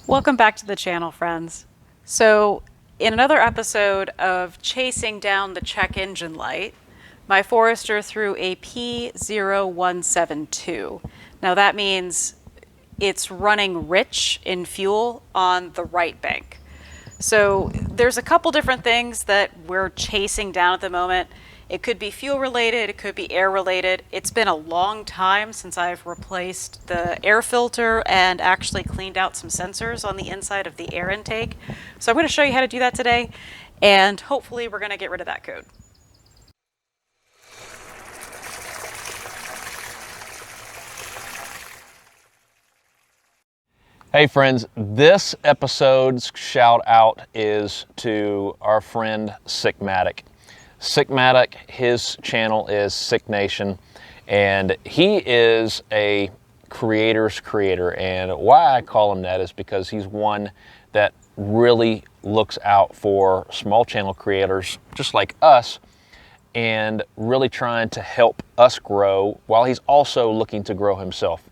Welcome back to the channel, friends. So, in another episode of chasing down the check engine light, my Forester threw a P0172. Now that means it's running rich in fuel on the right bank. So there's a couple different things that we're chasing down at the moment. It could be fuel related, it could be air related. It's been a long time since I've replaced the air filter and actually cleaned out some sensors on the inside of the air intake. So I'm going to show you how to do that today, and hopefully we're going to get rid of that code. Hey friends, this episode's shout out is to our friend Sickmatic. Sickmatic, his channel is Sick Nation, and he is a creator's creator. And why I call him that is because he's one that really looks out for small channel creators just like us and really trying to help us grow while he's also looking to grow himself.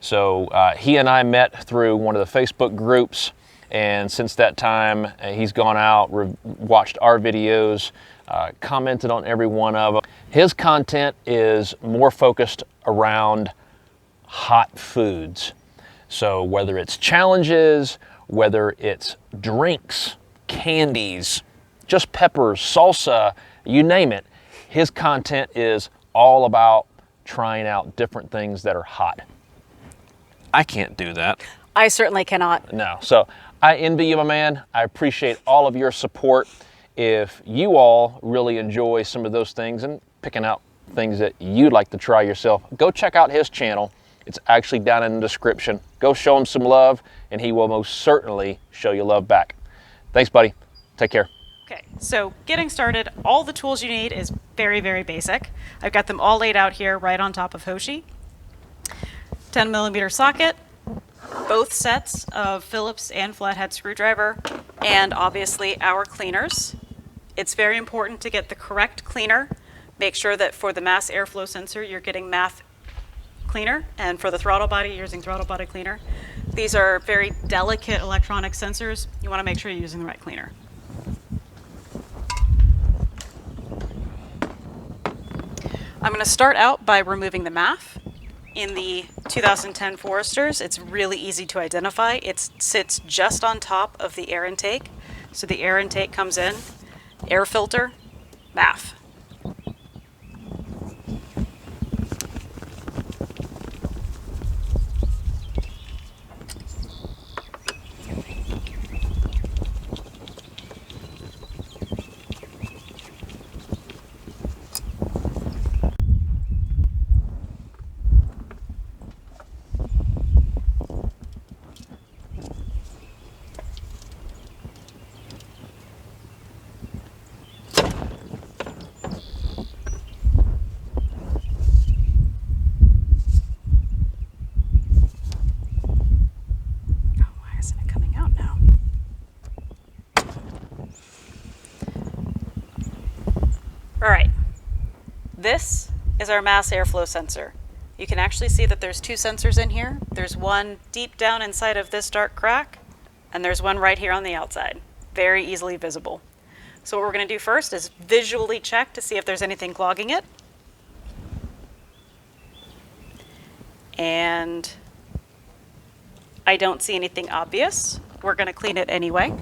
So he and I met through one of the Facebook groups, and since that time he's gone out, watched our videos, commented on every one of them. His content is more focused around hot foods. So whether it's challenges, whether it's drinks, candies, just peppers, salsa, you name it, his content is all about trying out different things that are hot. I can't do that. I certainly cannot. No, so I envy you, my man. I appreciate all of your support. If you all really enjoy some of those things and picking out things that you'd like to try yourself, go check out his channel. It's actually down in the description. Go show him some love, and he will most certainly show you love back. Thanks, buddy. Take care. Okay, so getting started, all the tools you need is very, very basic. I've got them all laid out here right on top of Hoshi. 10mm socket, both sets of Phillips and flathead screwdriver, and obviously our cleaners. It's very important to get the correct cleaner. Make sure that for the mass airflow sensor you're getting MAF cleaner, and for the throttle body you're using throttle body cleaner. These are very delicate electronic sensors. You want to make sure you're using the right cleaner. I'm going to start out by removing the MAF. In the 2010 Foresters, it's really easy to identify. It sits just on top of the air intake. So the air intake comes in, air filter, MAF. All right, this is our mass airflow sensor. You can actually see that there's two sensors in here. There's one deep down inside of this dark crack, and there's one right here on the outside. Very easily visible. So what we're going to do first is visually check to see if there's anything clogging it. And I don't see anything obvious. We're going to clean it anyway.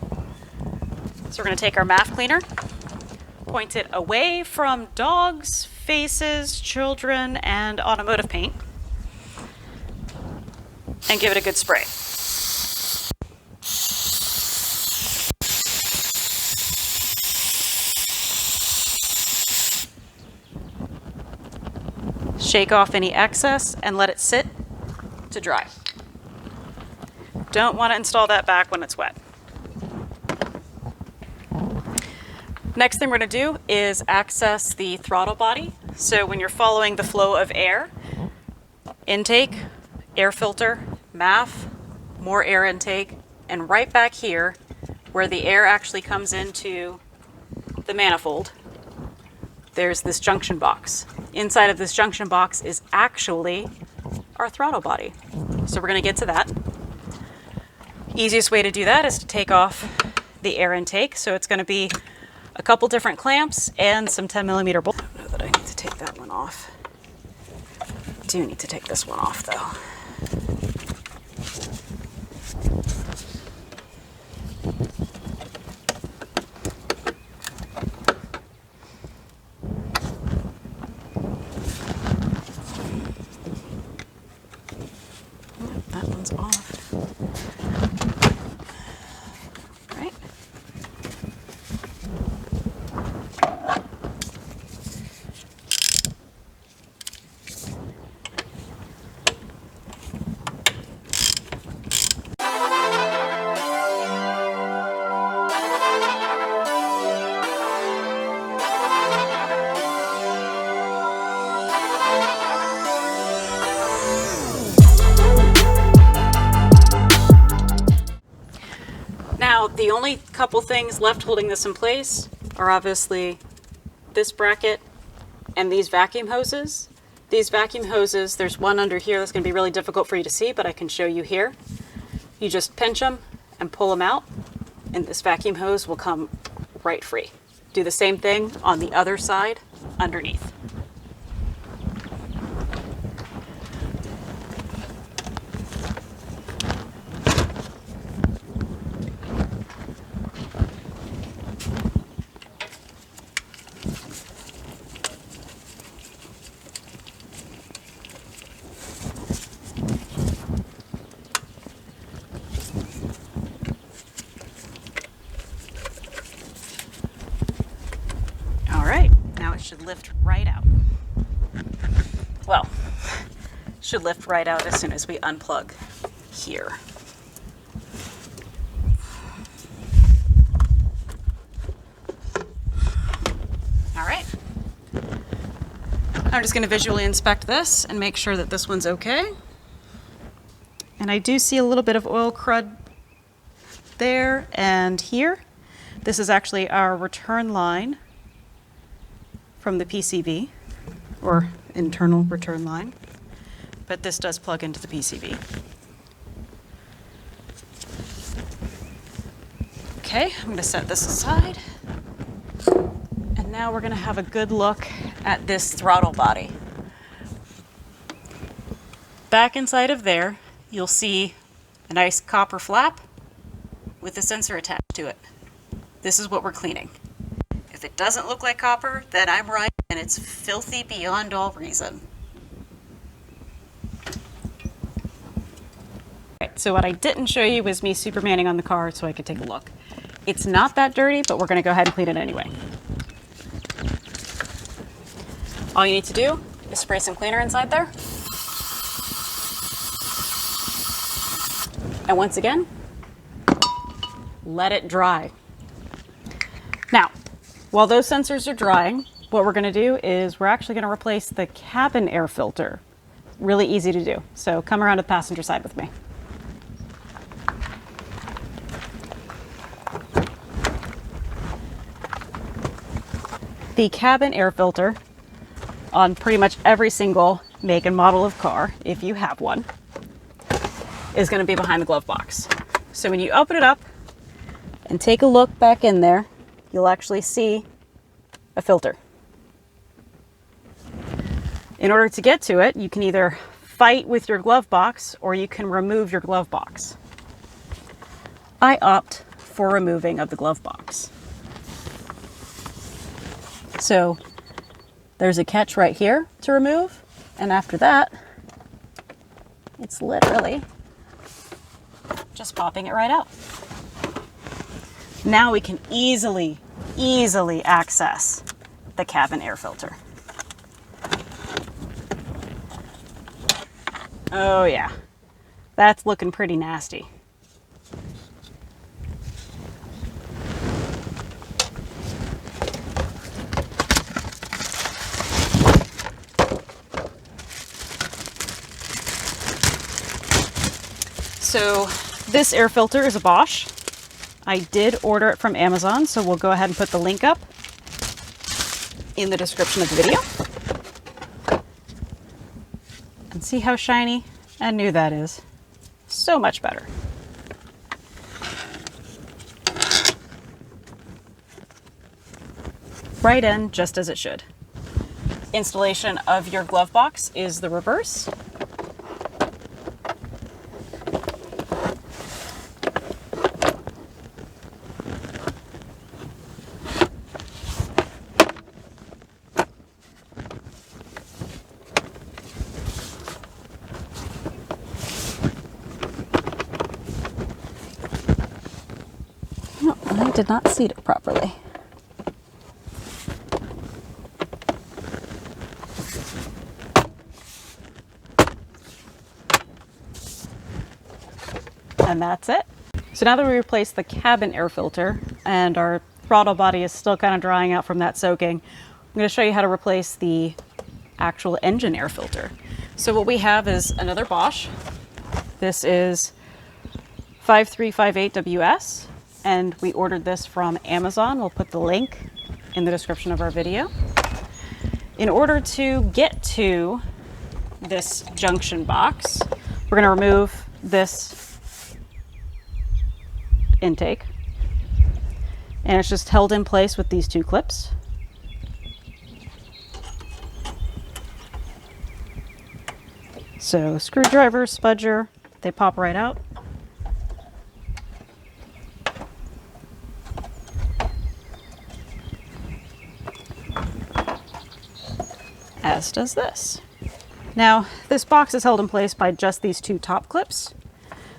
So we're going to take our MAF cleaner, point it away from dogs, faces, children, and automotive paint, and give it a good spray. Shake off any excess and let it sit to dry. Don't want to install that back when it's wet. Next thing we're going to do is access the throttle body. So when you're following the flow of air, intake, air filter, MAF, more air intake, and right back here where the air actually comes into the manifold, there's this junction box. Inside of this junction box is actually our throttle body. So we're going to get to that. Easiest way to do that is to take off the air intake. So it's going to be a couple different clamps and some 10mm bolts. I don't know that I need to take that one off. I do need to take this one off though. That one's off. Right. Now, the only couple things left holding this in place are obviously this bracket and these vacuum hoses. These vacuum hoses, there's one under here that's going to be really difficult for you to see, but I can show you here. You just pinch them and pull them out, and this vacuum hose will come right free. Do the same thing on the other side underneath. Should lift right out. Well, should lift right out as soon as we unplug here. All right. I'm just going to visually inspect this and make sure that this one's okay. And I do see a little bit of oil crud there and here. This is actually our return line from the PCB, or internal return line, but this does plug into the PCB. Okay, I'm going to set this aside, and now we're going to have a good look at this throttle body. Back inside of there, you'll see a nice copper flap with a sensor attached to it. This is what we're cleaning. If it doesn't look like copper, then I'm right, and it's filthy beyond all reason. Right, so what I didn't show you was me supermanning on the car so I could take a look. It's not that dirty, but we're going to go ahead and clean it anyway. All you need to do is spray some cleaner inside there. And once again, let it dry. Now, while those sensors are drying, what we're going to do is we're actually going to replace the cabin air filter. Really easy to do. So come around to the passenger side with me. The cabin air filter on pretty much every single make and model of car, if you have one, is going to be behind the glove box. So when you open it up and take a look back in there, you'll actually see a filter. In order to get to it, you can either fight with your glove box or you can remove your glove box. I opt for removing of the glove box. So there's a catch right here to remove, and after that, it's literally just popping it right out. Now we can easily access the cabin air filter. Oh yeah, that's looking pretty nasty. So this air filter is a Bosch. I did order it from Amazon, so we'll go ahead and put the link up in the description of the video. And see how shiny and new that is. So much better. right in just as it should. Installation of your glove box is the reverse. No, I did not seat it properly. And that's it. So now that we replaced the cabin air filter and our throttle body is still kind of drying out from that soaking, I'm going to show you how to replace the actual engine air filter. So what we have is another Bosch. This is 5358WS, and we ordered this from Amazon. We'll put the link in the description of our video. In order to get to this junction box, we're going to remove this intake, and it's just held in place with these two clips. So screwdriver, spudger, they pop right out. As does this. Now, this box is held in place by just these two top clips.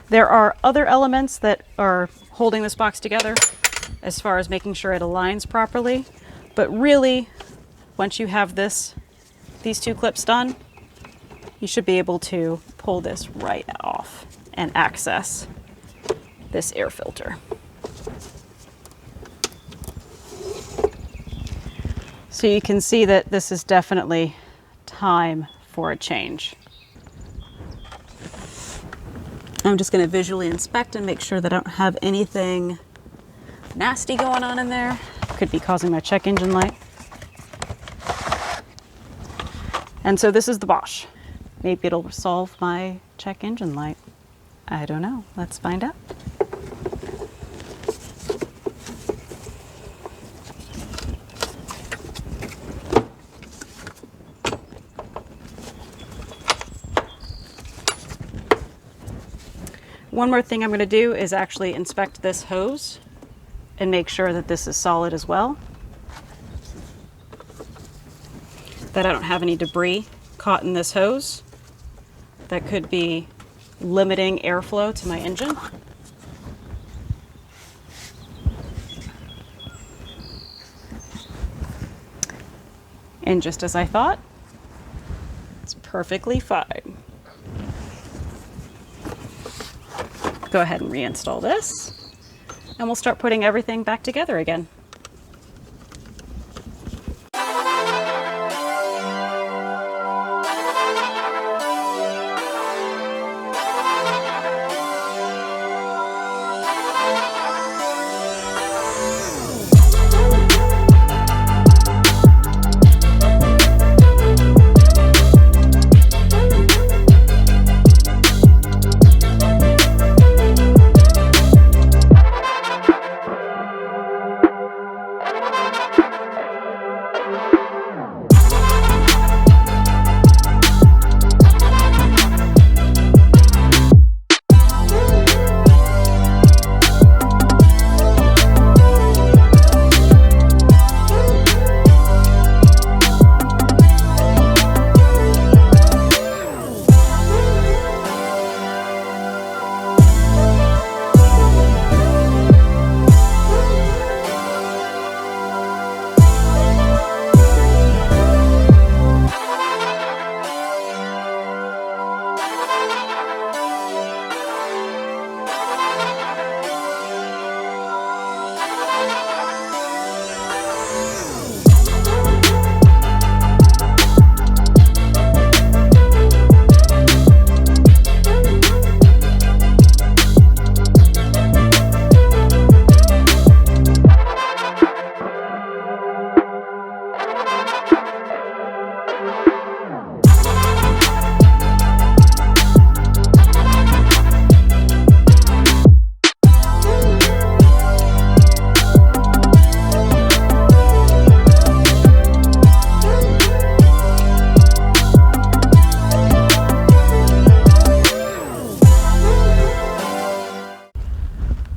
There are other elements that are holding this box together as far as making sure it aligns properly. But really, once you have these two clips done, you should be able to pull this right off and access this air filter. So you can see that this is definitely time for a change. I'm just going to visually inspect and make sure that I don't have anything nasty going on in there. Could be causing my check engine light. And so this is the Bosch. Maybe it'll solve my check engine light. I don't know. Let's find out. One more thing I'm going to do is actually inspect this hose and make sure that this is solid as well, that I don't have any debris caught in this hose that could be limiting airflow to my engine. And just as I thought, it's perfectly fine. Go ahead and reinstall this, and we'll start putting everything back together again.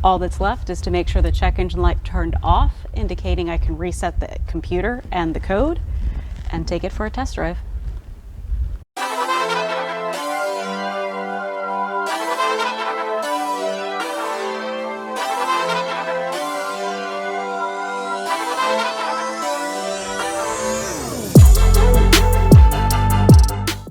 All that's left is to make sure the check engine light turned off, indicating I can reset the computer and the code and take it for a test drive.